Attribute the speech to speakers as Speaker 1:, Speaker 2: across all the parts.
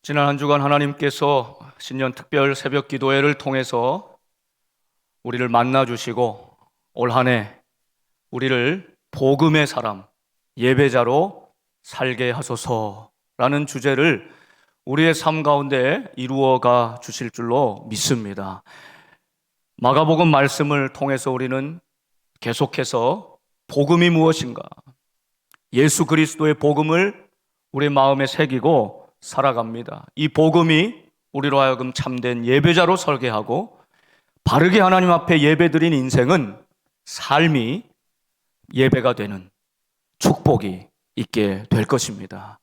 Speaker 1: 지난 한 주간 하나님께서 신년 특별 새벽 기도회를 통해서 우리를 만나주시고 올 한 해 우리를 복음의 사람, 예배자로 살게 하소서라는 주제를 우리의 삶 가운데 이루어가 주실 줄로 믿습니다. 마가복음 말씀을 통해서 우리는 계속해서 복음이 무엇인가, 예수 그리스도의 복음을 우리 마음에 새기고 살아갑니다. 이 복음이 우리로 하여금 참된 예배자로 설게 하고 바르게 하나님 앞에 예배드린 인생은 삶이 예배가 되는 축복이 있게 될 것입니다.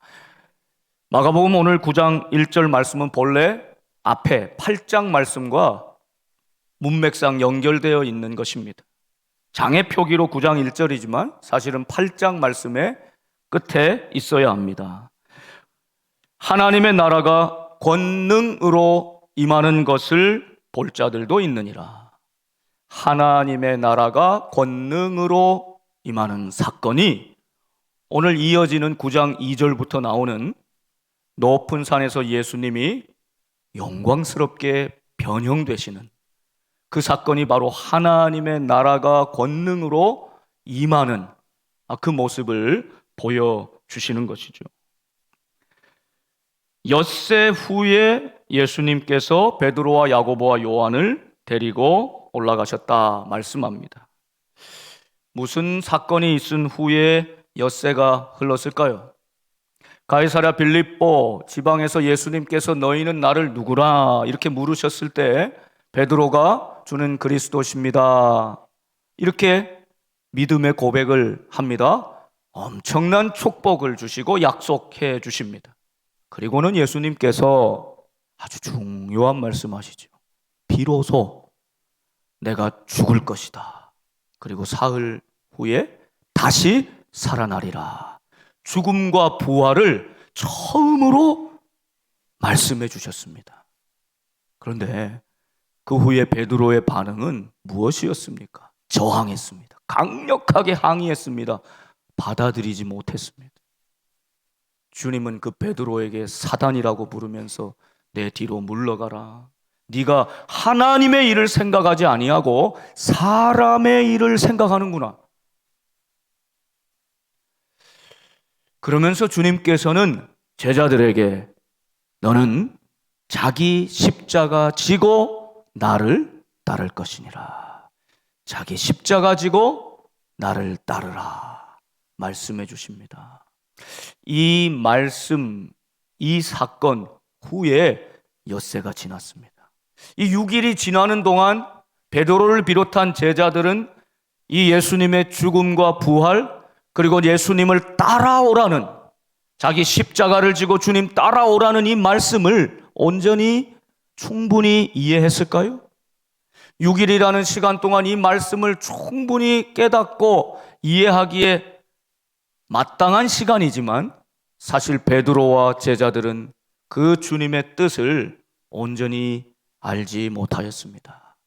Speaker 1: 마가복음 오늘 9장 1절 말씀은 본래 앞에 8장 말씀과 문맥상 연결되어 있는 것입니다. 장의 표기로 9장 1절이지만 사실은 8장 말씀의 끝에 있어야 합니다. 하나님의 나라가 권능으로 임하는 것을 볼 자들도 있느니라. 하나님의 나라가 권능으로 임하는 사건이 오늘 이어지는 9장 2절부터 나오는 높은 산에서 예수님이 영광스럽게 변형되시는 그 사건이 바로 하나님의 나라가 권능으로 임하는 그 모습을 보여주시는 것이죠. 엿새 후에 예수님께서 베드로와 야고보와 요한을 데리고 올라가셨다 말씀합니다. 무슨 사건이 있은 후에 엿새가 흘렀을까요? 가이사랴 빌립보 지방에서 예수님께서 너희는 나를 누구라 이렇게 물으셨을 때 베드로가 주는 그리스도십니다 이렇게 믿음의 고백을 합니다. 엄청난 축복을 주시고 약속해 주십니다. 그리고는 예수님께서 아주 중요한 말씀하시죠. 비로소 내가 죽을 것이다. 그리고 사흘 후에 다시 살아나리라. 죽음과 부활을 처음으로 말씀해 주셨습니다. 그런데 그 후에 베드로의 반응은 무엇이었습니까? 저항했습니다. 강력하게 항의했습니다. 받아들이지 못했습니다. 주님은 그 베드로에게 사단이라고 부르면서 내 뒤로 물러가라. 네가 하나님의 일을 생각하지 아니하고 사람의 일을 생각하는구나. 그러면서 주님께서는 제자들에게 너는 자기 십자가 지고 나를 따를 것이니라. 자기 십자가 지고 나를 따르라 말씀해 주십니다. 이 말씀, 이 사건 후에 엿새가 지났습니다. 이 6일이 지나는 동안 베드로를 비롯한 제자들은 이 예수님의 죽음과 부활 그리고 예수님을 따라오라는, 자기 십자가를 지고 주님 따라오라는 이 말씀을 온전히 충분히 이해했을까요? 6일이라는 시간 동안 이 말씀을 충분히 깨닫고 이해하기에 마땅한 시간이지만 사실 베드로와 제자들은 그 주님의 뜻을 온전히 알지 못하였습니다.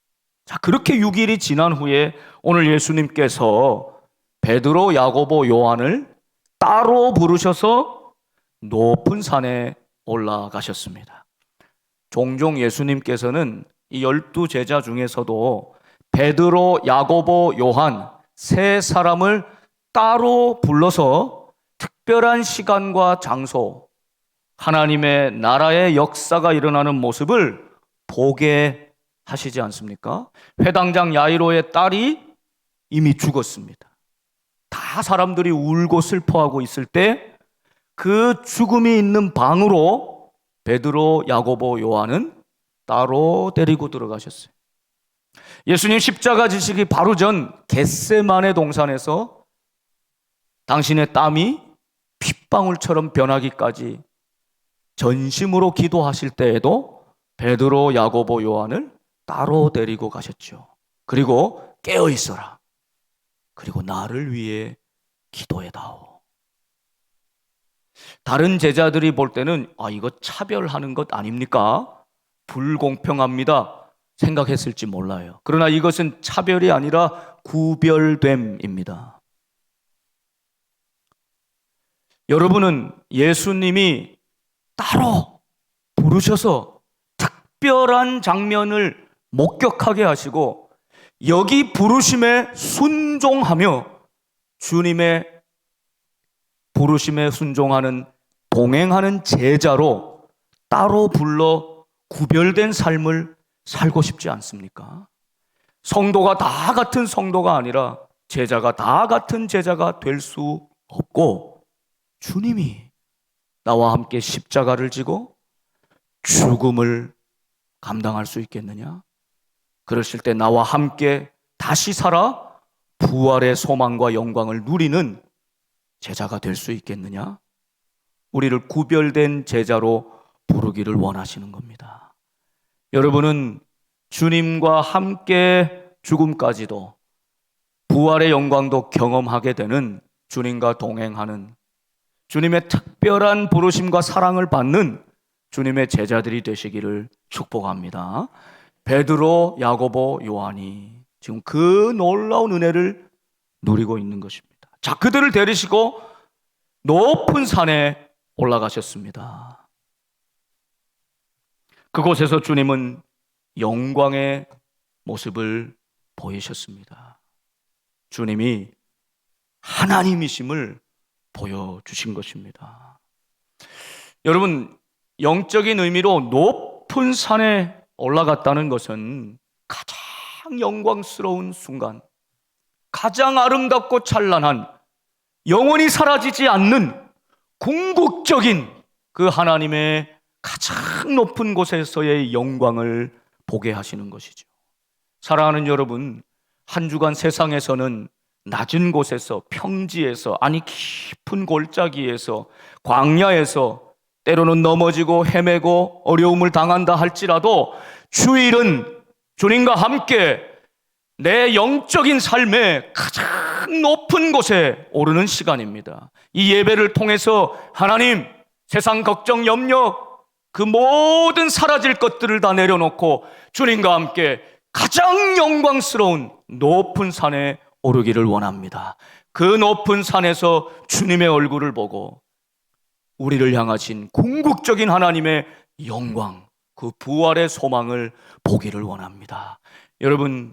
Speaker 1: 자, 그렇게 6일이 지난 후에 오늘 예수님께서 베드로, 야고보, 요한을 따로 부르셔서 높은 산에 올라가셨습니다. 종종 예수님께서는 이 12제자 중에서도 베드로, 야고보, 요한 세 사람을 따로 불러서 특별한 시간과 장소, 하나님의 나라의 역사가 일어나는 모습을 보게 하시지 않습니까? 회당장 야이로의 딸이 이미 죽었습니다. 다 사람들이 울고 슬퍼하고 있을 때 그 죽음이 있는 방으로 베드로, 야고보, 요한은 따로 데리고 들어가셨어요. 예수님 십자가 지시기 바로 전 겟세마네 동산에서 당신의 땀이 핏방울처럼 변하기까지 전심으로 기도하실 때에도 베드로, 야고보, 요한을 따로 데리고 가셨죠. 그리고 깨어 있어라. 그리고 나를 위해 기도해다오. 다른 제자들이 볼 때는 이거 차별하는 것 아닙니까? 불공평합니다 생각했을지 몰라요. 그러나 이것은 차별이 아니라 구별됨입니다. 여러분은 예수님이 따로 부르셔서 특별한 장면을 목격하게 하시고 여기 부르심에 순종하며 주님의 부르심에 순종하는 동행하는 제자로 따로 불러 구별된 삶을 살고 싶지 않습니까? 성도가 다 같은 성도가 아니라 제자가 다 같은 제자가 될 수 없고 주님이 나와 함께 십자가를 지고 죽음을 감당할 수 있겠느냐? 그러실 때 나와 함께 다시 살아 부활의 소망과 영광을 누리는 제자가 될 수 있겠느냐? 우리를 구별된 제자로 부르기를 원하시는 겁니다. 여러분은 주님과 함께 죽음까지도 부활의 영광도 경험하게 되는 주님과 동행하는 주님의 특별한 부르심과 사랑을 받는 주님의 제자들이 되시기를 축복합니다. 베드로, 야고보, 요한이 지금 그 놀라운 은혜를 누리고 있는 것입니다. 자, 그들을 데리시고 높은 산에 올라가셨습니다. 그곳에서 주님은 영광의 모습을 보이셨습니다. 주님이 하나님이심을 보여주신 것입니다. 여러분, 영적인 의미로 높은 산에 올라갔다는 것은 가장 영광스러운 순간, 가장 아름답고 찬란한, 영원히 사라지지 않는 궁극적인 그 하나님의 가장 높은 곳에서의 영광을 보게 하시는 것이죠. 사랑하는 여러분, 한 주간 세상에서는 낮은 곳에서, 평지에서, 아니 깊은 골짜기에서, 광야에서 때로는 넘어지고 헤매고 어려움을 당한다 할지라도 주일은 주님과 함께 내 영적인 삶의 가장 높은 곳에 오르는 시간입니다. 이 예배를 통해서 하나님, 세상 걱정, 염려, 그 모든 사라질 것들을 다 내려놓고 주님과 함께 가장 영광스러운 높은 산에 오르기를 원합니다. 그 높은 산에서 주님의 얼굴을 보고 우리를 향하신 궁극적인 하나님의 영광, 그 부활의 소망을 보기를 원합니다. 여러분,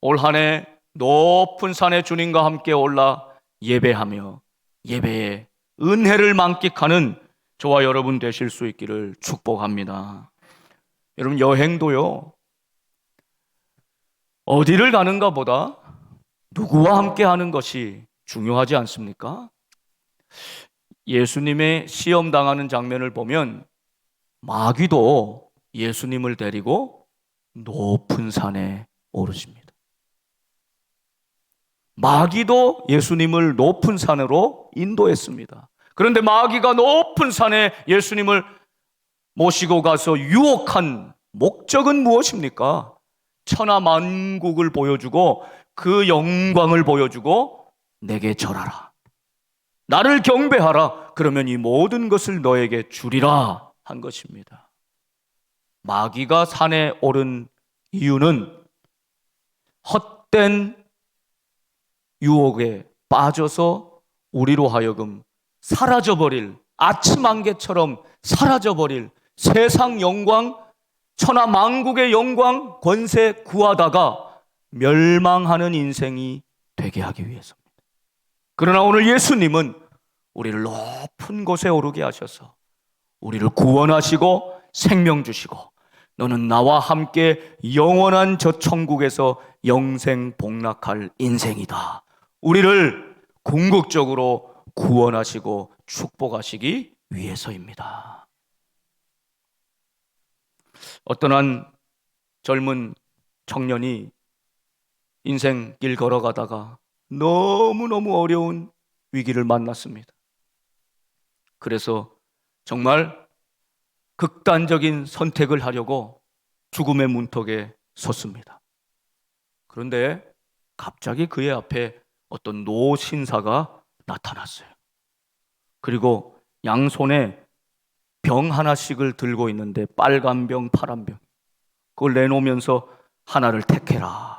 Speaker 1: 올 한 해 높은 산에 주님과 함께 올라 예배하며 예배의 은혜를 만끽하는 저와 여러분 되실 수 있기를 축복합니다. 여러분, 여행도요, 어디를 가는가 보다 누구와 함께 하는 것이 중요하지 않습니까? 예수님의 시험 당하는 장면을 보면 마귀도 예수님을 데리고 높은 산에 오르십니다. 마귀도 예수님을 높은 산으로 인도했습니다. 그런데 마귀가 높은 산에 예수님을 모시고 가서 유혹한 목적은 무엇입니까? 천하만국을 보여주고 그 영광을 보여주고 내게 절하라, 나를 경배하라, 그러면 이 모든 것을 너에게 주리라 한 것입니다. 마귀가 산에 오른 이유는 헛된 유혹에 빠져서 우리로 하여금 사라져버릴, 아침 안개처럼 사라져버릴 세상 영광, 천하만국의 영광, 권세 구하다가 멸망하는 인생이 되게 하기 위해서입니다. 그러나 오늘 예수님은 우리를 높은 곳에 오르게 하셔서 우리를 구원하시고 생명 주시고 너는 나와 함께 영원한 저 천국에서 영생 복락할 인생이다, 우리를 궁극적으로 구원하시고 축복하시기 위해서입니다. 어떤 한 젊은 청년이 인생길 걸어가다가 너무너무 어려운 위기를 만났습니다. 그래서 정말 극단적인 선택을 하려고 죽음의 문턱에 섰습니다. 그런데 갑자기 그의 앞에 어떤 노신사가 나타났어요. 그리고 양손에 병 하나씩을 들고 있는데 빨간 병, 파란 병, 그걸 내놓으면서 하나를 택해라.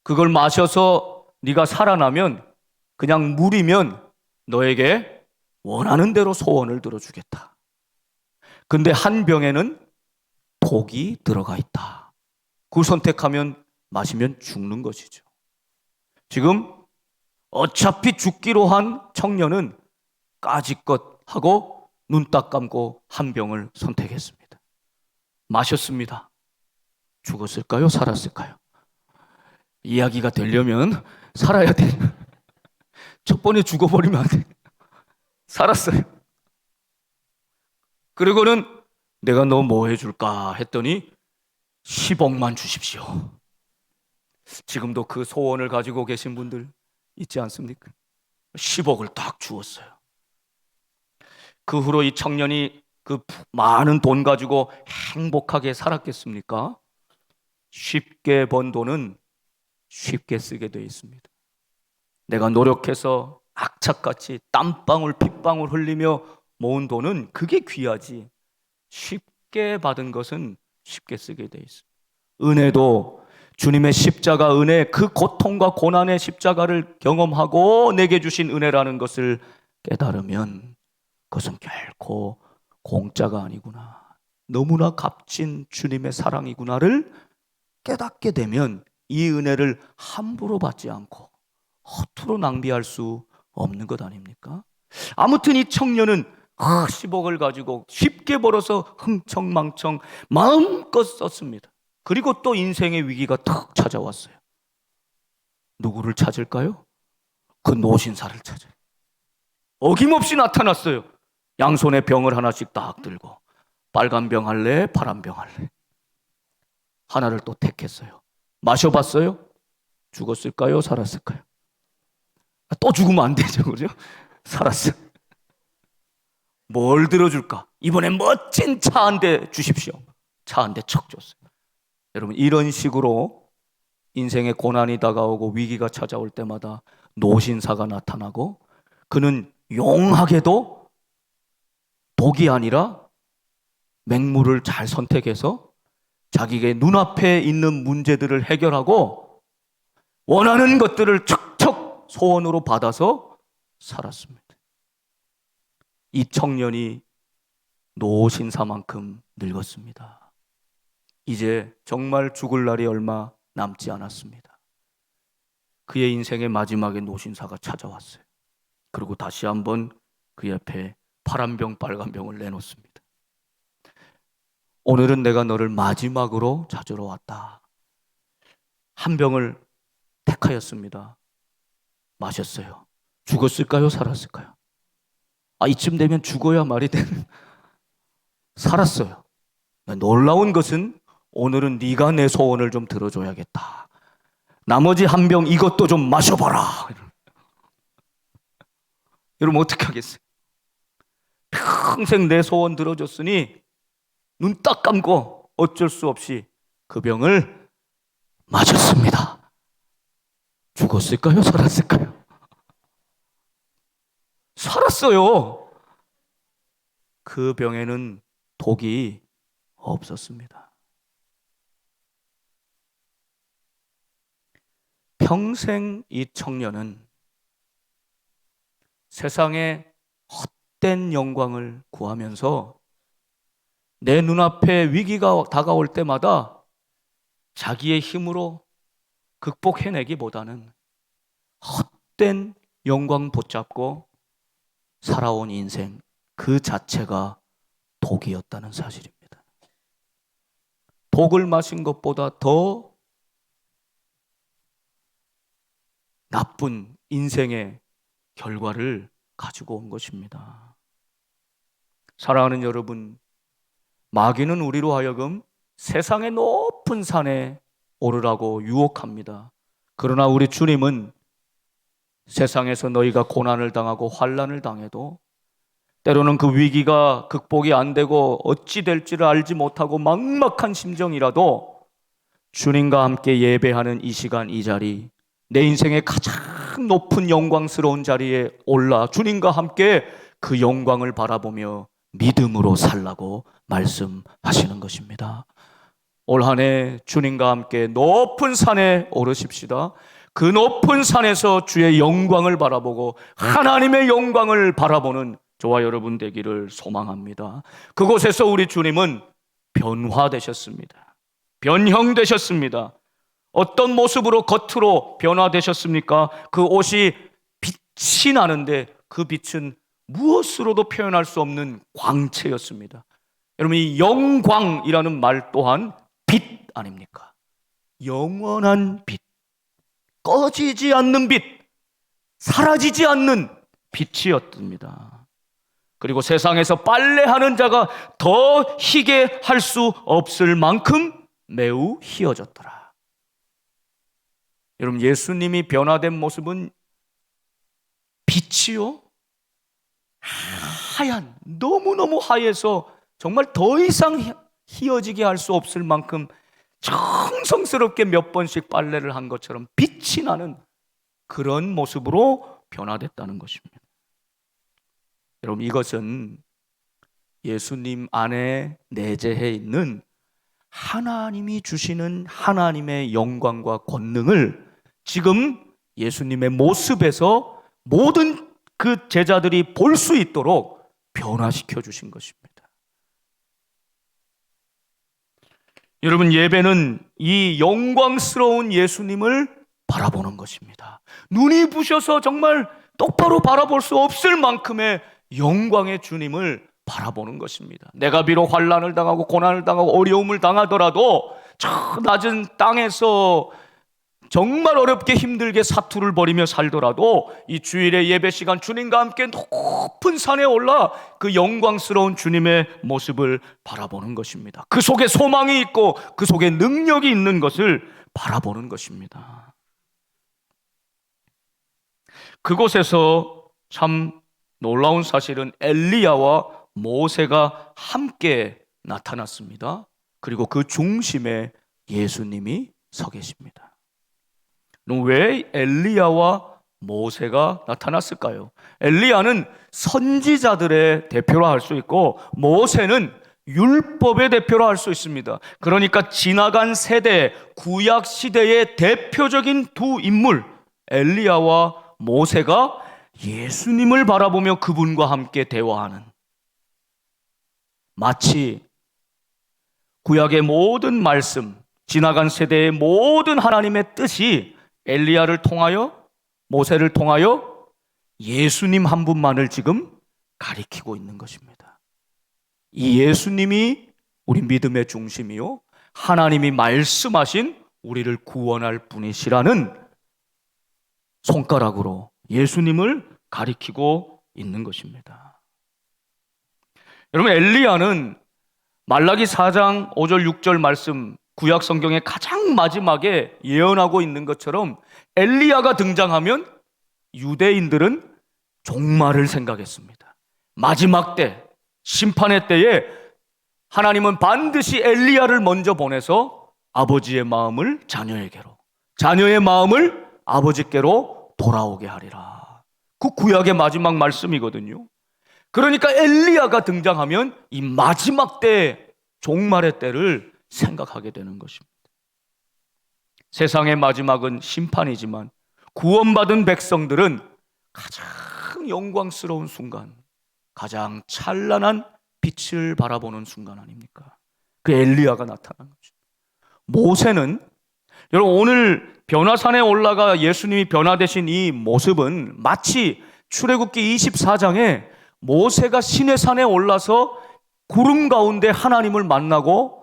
Speaker 1: 그걸 마셔서 네가 살아나면, 그냥 물이면 너에게 원하는 대로 소원을 들어주겠다. 근데 한 병에는 독이 들어가 있다. 그걸 선택하면 마시면 죽는 것이죠. 지금 어차피 죽기로 한 청년은 까짓것 하고 눈 딱 감고 한 병을 선택했습니다. 마셨습니다. 죽었을까요? 살았을까요? 이야기가 되려면 살아야 돼. 첫 번에 죽어버리면 안 돼. 살았어요. 그리고는 내가 너 뭐 해줄까 했더니 10억만 주십시오. 지금도 그 소원을 가지고 계신 분들 있지 않습니까? 10억을 딱 주었어요. 그 후로 이 청년이 그 많은 돈 가지고 행복하게 살았겠습니까? 쉽게 번 돈은 쉽게 쓰게 되어 있습니다. 내가 노력해서 악착같이 땀방울 핏방울 흘리며 모은 돈은 그게 귀하지, 쉽게 받은 것은 쉽게 쓰게 되어 있습니다. 은혜도 주님의 십자가 은혜, 그 고통과 고난의 십자가를 경험하고 내게 주신 은혜라는 것을 깨달으면 그것은 결코 공짜가 아니구나, 너무나 값진 주님의 사랑이구나를 깨닫게 되면 이 은혜를 함부로 받지 않고 허투루 낭비할 수 없는 것 아닙니까? 아무튼 이 청년은 10억을 가지고 쉽게 벌어서 흥청망청 마음껏 썼습니다. 그리고 또 인생의 위기가 탁 찾아왔어요. 누구를 찾을까요? 그 노신사를 찾아요. 어김없이 나타났어요. 양손에 병을 하나씩 딱 들고, 빨간 병 할래? 파란 병 할래? 하나를 또 택했어요. 마셔봤어요? 죽었을까요? 살았을까요? 또 죽으면 안 되죠, 그죠? 살았어요. 뭘 들어줄까? 이번엔 멋진 차 한 대 주십시오. 차 한 대 척 줬어요. 여러분, 이런 식으로 인생의 고난이 다가오고 위기가 찾아올 때마다 노신사가 나타나고, 그는 용하게도 독이 아니라 맹물을 잘 선택해서 자기의 눈앞에 있는 문제들을 해결하고 원하는 것들을 척척 소원으로 받아서 살았습니다. 이 청년이 노신사만큼 늙었습니다. 이제 정말 죽을 날이 얼마 남지 않았습니다. 그의 인생의 마지막에 노신사가 찾아왔어요. 그리고 다시 한번 그 옆에 파란 병, 빨간 병을 내놓습니다. 오늘은 내가 너를 마지막으로 찾으러 왔다. 한 병을 택하였습니다. 마셨어요. 죽었을까요? 살았을까요? 이쯤 되면 죽어야 말이 되는. 살았어요. 놀라운 것은 오늘은 네가 내 소원을 좀 들어줘야겠다. 나머지 한 병 이것도 좀 마셔봐라. 여러분 어떻게 하겠어요? 평생 내 소원 들어줬으니 눈 딱 감고 어쩔 수 없이 그 병을 마셨습니다. 죽었을까요? 살았을까요? 살았어요. 그 병에는 독이 없었습니다. 평생 이 청년은 세상의 헛된 영광을 구하면서 내 눈앞에 위기가 다가올 때마다 자기의 힘으로 극복해내기보다는 헛된 영광 붙잡고 살아온 인생 그 자체가 독이었다는 사실입니다. 독을 마신 것보다 더 나쁜 인생의 결과를 가지고 온 것입니다. 사랑하는 여러분, 마귀는 우리로 하여금 세상의 높은 산에 오르라고 유혹합니다. 그러나 우리 주님은 세상에서 너희가 고난을 당하고 환난을 당해도, 때로는 그 위기가 극복이 안 되고 어찌 될지를 알지 못하고 막막한 심정이라도 주님과 함께 예배하는 이 시간, 이 자리, 내 인생의 가장 높은 영광스러운 자리에 올라 주님과 함께 그 영광을 바라보며 믿음으로 살라고 말씀하시는 것입니다. 올 한 해 주님과 함께 높은 산에 오르십시다. 그 높은 산에서 주의 영광을 바라보고 하나님의 영광을 바라보는 저와 여러분 되기를 소망합니다. 그곳에서 우리 주님은 변화되셨습니다. 변형되셨습니다. 어떤 모습으로 겉으로 변화되셨습니까? 그 옷이 빛이 나는데 그 빛은 무엇으로도 표현할 수 없는 광채였습니다. 여러분, 이 영광이라는 말 또한 빛 아닙니까? 영원한 빛, 꺼지지 않는 빛, 사라지지 않는 빛이었습니다. 그리고 세상에서 빨래하는 자가 더 희게 할 수 없을 만큼 매우 희어졌더라. 여러분, 예수님이 변화된 모습은 빛이요, 하얀, 너무너무 하얘서 정말 더 이상 희어지게 할 수 없을 만큼 정성스럽게 몇 번씩 빨래를 한 것처럼 빛이 나는 그런 모습으로 변화됐다는 것입니다. 여러분, 이것은 예수님 안에 내재해 있는 하나님이 주시는 하나님의 영광과 권능을 지금 예수님의 모습에서 모든 그 제자들이 볼 수 있도록 변화시켜 주신 것입니다. 여러분, 예배는 이 영광스러운 예수님을 바라보는 것입니다. 눈이 부셔서 정말 똑바로 바라볼 수 없을 만큼의 영광의 주님을 바라보는 것입니다. 내가 비록 환난을 당하고 고난을 당하고 어려움을 당하더라도 저 낮은 땅에서 정말 어렵게 힘들게 사투를 벌이며 살더라도 이 주일의 예배 시간 주님과 함께 높은 산에 올라 그 영광스러운 주님의 모습을 바라보는 것입니다. 그 속에 소망이 있고 그 속에 능력이 있는 것을 바라보는 것입니다. 그곳에서 참 놀라운 사실은 엘리야와 모세가 함께 나타났습니다. 그리고 그 중심에 예수님이 서 계십니다. 왜 엘리야와 모세가 나타났을까요? 엘리야는 선지자들의 대표로 할 수 있고 모세는 율법의 대표로 할 수 있습니다. 그러니까 지나간 세대, 구약 시대의 대표적인 두 인물 엘리야와 모세가 예수님을 바라보며 그분과 함께 대화하는, 마치 구약의 모든 말씀, 지나간 세대의 모든 하나님의 뜻이 엘리야를 통하여, 모세를 통하여 예수님 한 분만을 지금 가리키고 있는 것입니다. 이 예수님이 우리 믿음의 중심이요, 하나님이 말씀하신 우리를 구원할 분이시라는 손가락으로 예수님을 가리키고 있는 것입니다. 여러분, 엘리야는 말라기 4장 5절 6절 말씀, 구약 성경의 가장 마지막에 예언하고 있는 것처럼 엘리야가 등장하면 유대인들은 종말을 생각했습니다. 마지막 때, 심판의 때에 하나님은 반드시 엘리야를 먼저 보내서 아버지의 마음을 자녀에게로, 자녀의 마음을 아버지께로 돌아오게 하리라. 그 구약의 마지막 말씀이거든요. 그러니까 엘리야가 등장하면 이 마지막 때, 종말의 때를 생각하게 되는 것입니다. 세상의 마지막은 심판이지만 구원받은 백성들은 가장 영광스러운 순간, 가장 찬란한 빛을 바라보는 순간 아닙니까? 그 엘리야가 나타난 거죠. 모세는, 여러분, 오늘 변화산에 올라가 예수님이 변화되신 이 모습은 마치 출애굽기 24장에 모세가 시내산에 올라서 구름 가운데 하나님을 만나고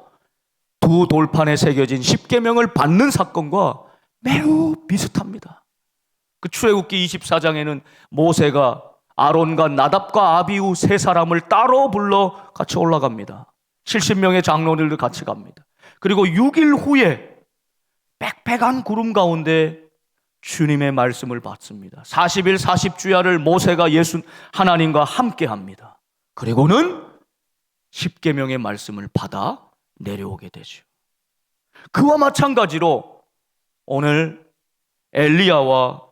Speaker 1: 두 돌판에 새겨진 십계명을 받는 사건과 매우 비슷합니다. 그 출애굽기 24장에는 모세가 아론과 나답과 아비후 세 사람을 따로 불러 같이 올라갑니다. 70명의 장로들도 같이 갑니다. 그리고 6일 후에 빽빽한 구름 가운데 주님의 말씀을 받습니다. 40일 40주야를 모세가 하나님과 함께 합니다. 그리고는 십계명의 말씀을 받아 내려오게 되죠. 그와 마찬가지로 오늘 엘리야와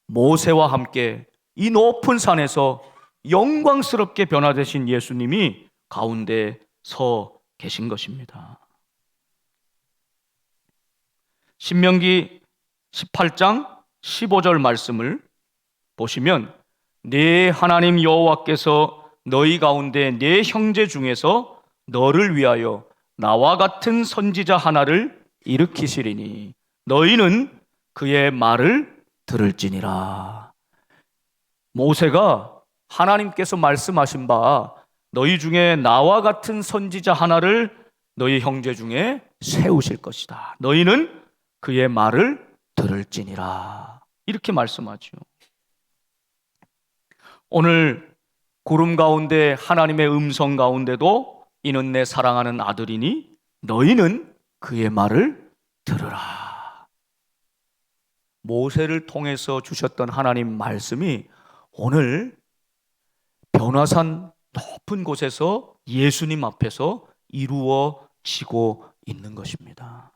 Speaker 1: 모세와 함께 이 높은 산에서 영광스럽게 변화되신 예수님이 가운데 서 계신 것입니다. 신명기 18장 15절 말씀을 보시면 네 하나님 여호와께서 너희 가운데 네 형제 중에서 너를 위하여 나와 같은 선지자 하나를 일으키시리니 너희는 그의 말을 들을지니라. 모세가 하나님께서 말씀하신 바 너희 중에 나와 같은 선지자 하나를 너희 형제 중에 세우실 것이다. 너희는 그의 말을 들을지니라. 이렇게 말씀하죠. 오늘 구름 가운데 하나님의 음성 가운데도 이는 내 사랑하는 아들이니 너희는 그의 말을 들으라. 모세를 통해서 주셨던 하나님 말씀이 오늘 변화산 높은 곳에서 예수님 앞에서 이루어지고 있는 것입니다.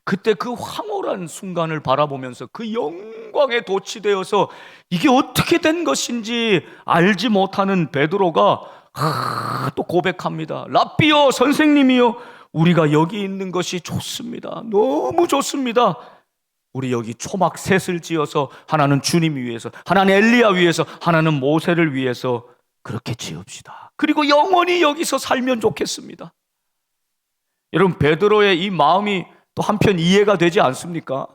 Speaker 1: 그때 그 황홀한 순간을 바라보면서 그 영광에 도취되어서 이게 어떻게 된 것인지 알지 못하는 베드로가 또 고백합니다. 랍비여, 선생님이여, 우리가 여기 있는 것이 좋습니다. 너무 좋습니다. 우리 여기 초막 셋을 지어서 하나는 주님 위해서, 하나는 엘리야 위해서, 하나는 모세를 위해서 그렇게 지읍시다. 그리고 영원히 여기서 살면 좋겠습니다. 여러분, 베드로의 이 마음이 또 한편 이해가 되지 않습니까?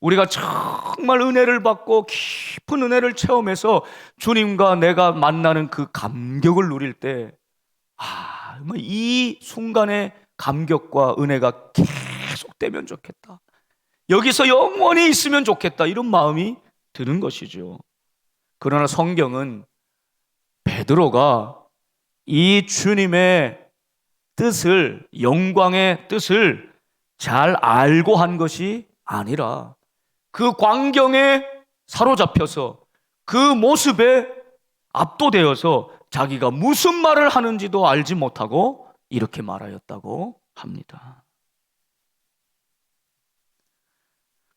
Speaker 1: 우리가 정말 은혜를 받고 깊은 은혜를 체험해서 주님과 내가 만나는 그 감격을 누릴 때, 이 순간의 감격과 은혜가 계속되면 좋겠다. 여기서 영원히 있으면 좋겠다. 이런 마음이 드는 것이죠. 그러나 성경은 베드로가 이 주님의 뜻을, 영광의 뜻을 잘 알고 한 것이 아니라 그 광경에 사로잡혀서 그 모습에 압도되어서 자기가 무슨 말을 하는지도 알지 못하고 이렇게 말하였다고 합니다.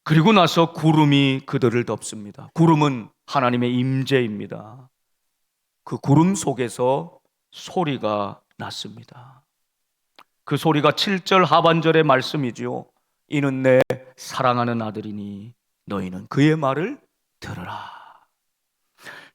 Speaker 1: 그리고 나서 구름이 그들을 덮습니다. 구름은 하나님의 임재입니다. 그 구름 속에서 소리가 났습니다. 그 소리가 7절 하반절의 말씀이지요. 이는 내 사랑하는 아들이니 너희는 그의 말을 들으라.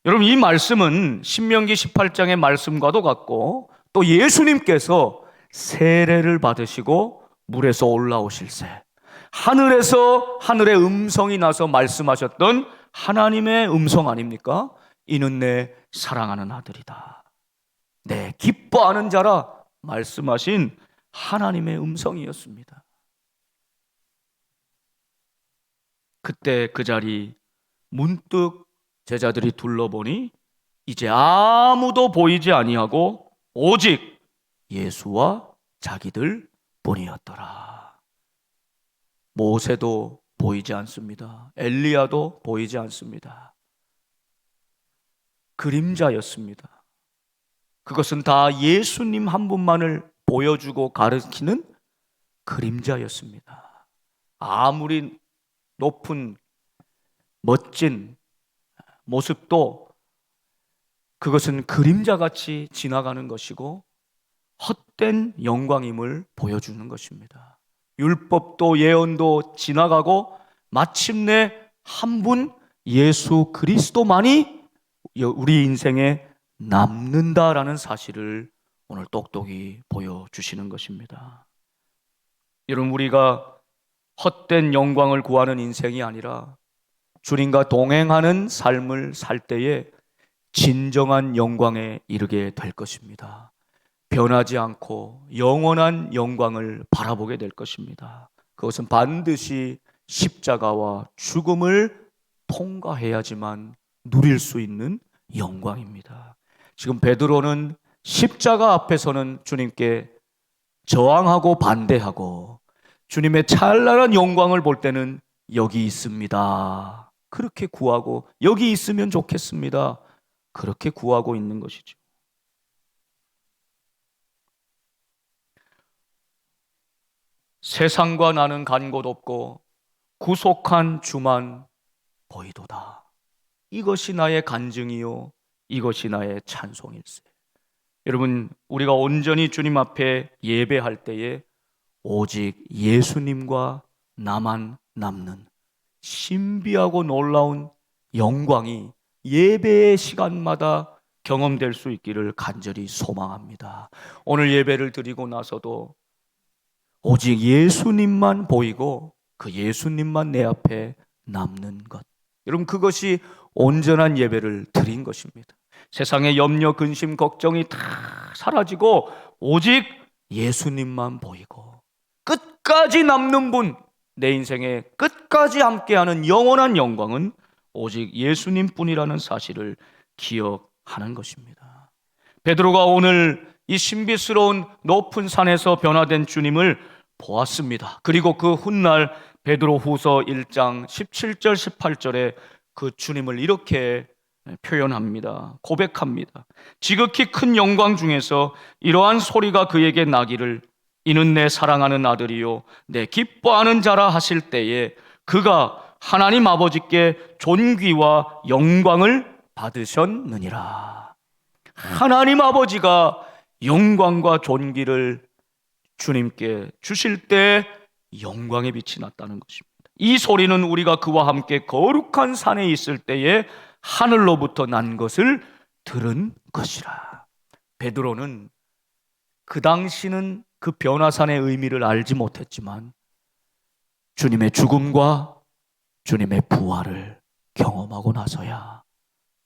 Speaker 1: 여러분, 이 말씀은 신명기 18장의 말씀과도 같고 또 예수님께서 세례를 받으시고 물에서 올라오실새 하늘에서 하늘의 음성이 나서 말씀하셨던 하나님의 음성 아닙니까? 이는 내 사랑하는 아들이다, 내 기뻐하는 자라 말씀하신 하나님의 음성이었습니다. 그때 그 자리 문득 제자들이 둘러보니 이제 아무도 보이지 아니하고 오직 예수와 자기들 뿐이었더라. 모세도 보이지 않습니다. 엘리야도 보이지 않습니다. 그림자였습니다. 그것은 다 예수님 한 분만을 보여주고 가르치는 그림자였습니다. 아무리 높은 멋진 모습도 그것은 그림자같이 지나가는 것이고 헛된 영광임을 보여주는 것입니다. 율법도 예언도 지나가고 마침내 한 분 예수 그리스도만이 우리 인생에 남는다라는 사실을 오늘 똑똑히 보여주시는 것입니다. 여러분, 우리가 헛된 영광을 구하는 인생이 아니라 주님과 동행하는 삶을 살 때에 진정한 영광에 이르게 될 것입니다. 변하지 않고 영원한 영광을 바라보게 될 것입니다. 그것은 반드시 십자가와 죽음을 통과해야지만 누릴 수 있는 영광입니다. 지금 베드로는 십자가 앞에서는 주님께 저항하고 반대하고 주님의 찬란한 영광을 볼 때는 여기 있습니다, 그렇게 구하고 여기 있으면 좋겠습니다, 그렇게 구하고 있는 것이죠. 세상과 나는 간 곳 없고 구속한 주만 보이도다. 이것이 나의 간증이요 이것이 나의 찬송일세. 여러분, 우리가 온전히 주님 앞에 예배할 때에 오직 예수님과 나만 남는 신비하고 놀라운 영광이 예배의 시간마다 경험될 수 있기를 간절히 소망합니다. 오늘 예배를 드리고 나서도 오직 예수님만 보이고 그 예수님만 내 앞에 남는 것, 여러분, 그것이 온전한 예배를 드린 것입니다. 세상의 염려, 근심, 걱정이 다 사라지고 오직 예수님만 보이고 끝까지 남는 분, 내 인생에 끝까지 함께하는 영원한 영광은 오직 예수님뿐이라는 사실을 기억하는 것입니다. 베드로가 오늘 이 신비스러운 높은 산에서 변화된 주님을 보았습니다. 그리고 그 훗날 베드로후서 1장 17절 18절에 그 주님을 이렇게 표현합니다. 고백합니다. 지극히 큰 영광 중에서 이러한 소리가 그에게 나기를 이는 내 사랑하는 아들이요 내 기뻐하는 자라 하실 때에 그가 하나님 아버지께 존귀와 영광을 받으셨느니라. 하나님 아버지가 영광과 존귀를 주님께 주실 때 영광의 빛이 났다는 것입니다. 이 소리는 우리가 그와 함께 거룩한 산에 있을 때에 하늘로부터 난 것을 들은 것이라. 베드로는 그 당시는 그 변화산의 의미를 알지 못했지만 주님의 죽음과 주님의 부활을 경험하고 나서야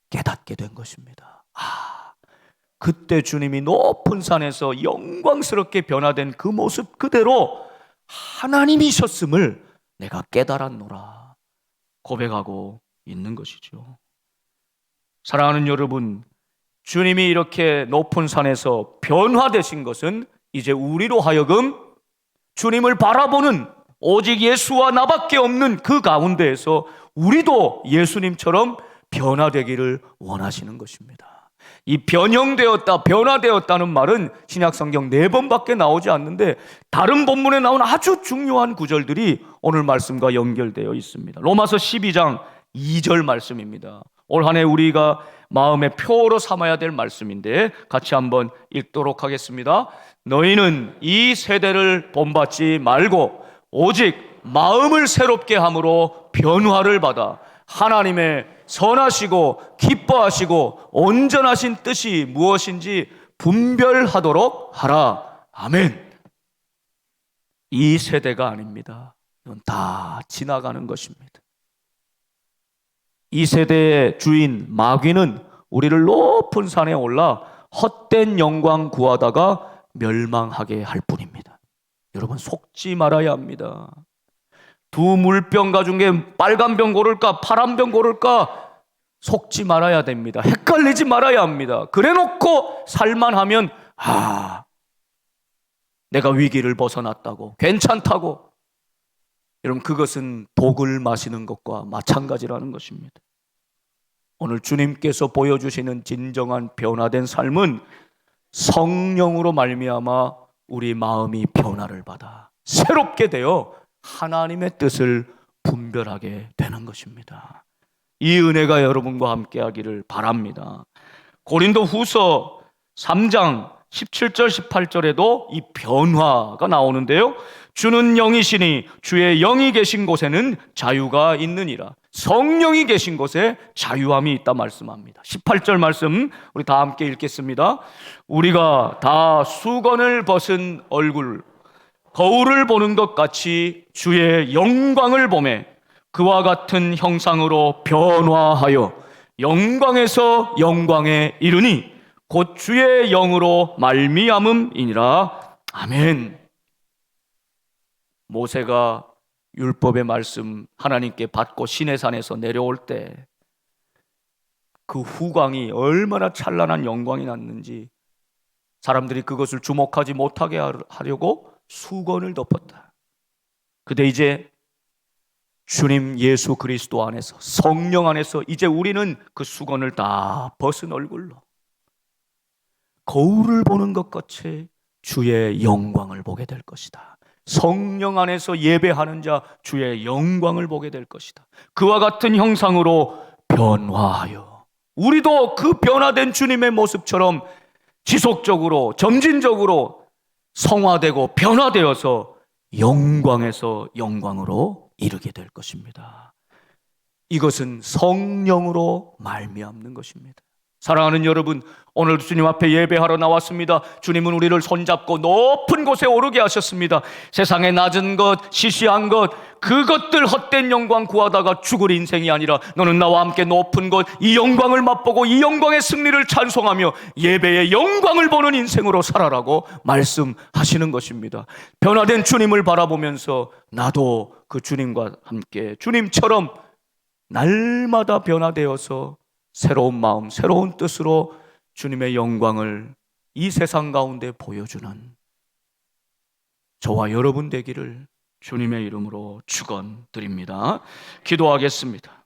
Speaker 1: 깨닫게 된 것입니다. 그때 주님이 높은 산에서 영광스럽게 변화된 그 모습 그대로 하나님이셨음을 내가 깨달았노라 고백하고 있는 것이죠. 사랑하는 여러분, 주님이 이렇게 높은 산에서 변화되신 것은 이제 우리로 하여금 주님을 바라보는 오직 예수와 나밖에 없는 그 가운데에서 우리도 예수님처럼 변화되기를 원하시는 것입니다. 이 변형되었다, 변화되었다는 말은 신약 성경 4번밖에 나오지 않는데 다른 본문에 나온 아주 중요한 구절들이 오늘 말씀과 연결되어 있습니다. 로마서 12장 2절 말씀입니다. 올 한 해 우리가 마음의 표로 삼아야 될 말씀인데 같이 한번 읽도록 하겠습니다. 너희는 이 세대를 본받지 말고 오직 마음을 새롭게 함으로 변화를 받아 하나님의 선하시고 기뻐하시고 온전하신 뜻이 무엇인지 분별하도록 하라. 아멘. 이 세대가 아닙니다. 이건 다 지나가는 것입니다. 이 세대의 주인 마귀는 우리를 높은 산에 올라 헛된 영광 구하다가 멸망하게 할 뿐입니다. 여러분, 속지 말아야 합니다. 두 물병 중에 빨간 병 고를까 파란 병 고를까 속지 말아야 됩니다. 헷갈리지 말아야 합니다. 그래놓고 살만하면 내가 위기를 벗어났다고, 괜찮다고. 여러분, 그것은 독을 마시는 것과 마찬가지라는 것입니다. 오늘 주님께서 보여주시는 진정한 변화된 삶은 성령으로 말미암아 우리 마음이 변화를 받아 새롭게 되어 하나님의 뜻을 분별하게 되는 것입니다. 이 은혜가 여러분과 함께 하기를 바랍니다. 고린도 후서 3장 17절 18절에도 이 변화가 나오는데요, 주는 영이시니 주의 영이 계신 곳에는 자유가 있느니라. 성령이 계신 곳에 자유함이 있다 말씀합니다. 18절 말씀 우리 다 함께 읽겠습니다. 우리가 다 수건을 벗은 얼굴 거울을 보는 것 같이 주의 영광을 보매 그와 같은 형상으로 변화하여 영광에서 영광에 이르니 곧 주의 영으로 말미암음이니라. 아멘. 모세가 율법의 말씀 하나님께 받고 시내산에서 내려올 때 그 후광이 얼마나 찬란한 영광이 났는지 사람들이 그것을 주목하지 못하게 하려고 수건을 덮었다. 근데 이제 주님 예수 그리스도 안에서, 성령 안에서 이제 우리는 그 수건을 다 벗은 얼굴로 거울을 보는 것 같이 주의 영광을 보게 될 것이다. 성령 안에서 예배하는 자 주의 영광을 보게 될 것이다. 그와 같은 형상으로 변화하여 우리도 그 변화된 주님의 모습처럼 지속적으로 점진적으로 성화되고 변화되어서 영광에서 영광으로 이르게 될 것입니다. 이것은 성령으로 말미암는 것입니다. 사랑하는 여러분, 오늘 주님 앞에 예배하러 나왔습니다. 주님은 우리를 손잡고 높은 곳에 오르게 하셨습니다. 세상의 낮은 것, 시시한 것, 그것들 헛된 영광 구하다가 죽을 인생이 아니라 너는 나와 함께 높은 곳, 이 영광을 맛보고 이 영광의 승리를 찬송하며 예배의 영광을 보는 인생으로 살아라고 말씀하시는 것입니다. 변화된 주님을 바라보면서 나도 그 주님과 함께 주님처럼 날마다 변화되어서 새로운 마음, 새로운 뜻으로 주님의 영광을 이 세상 가운데 보여주는 저와 여러분 되기를 주님의 이름으로 축원드립니다. 기도하겠습니다.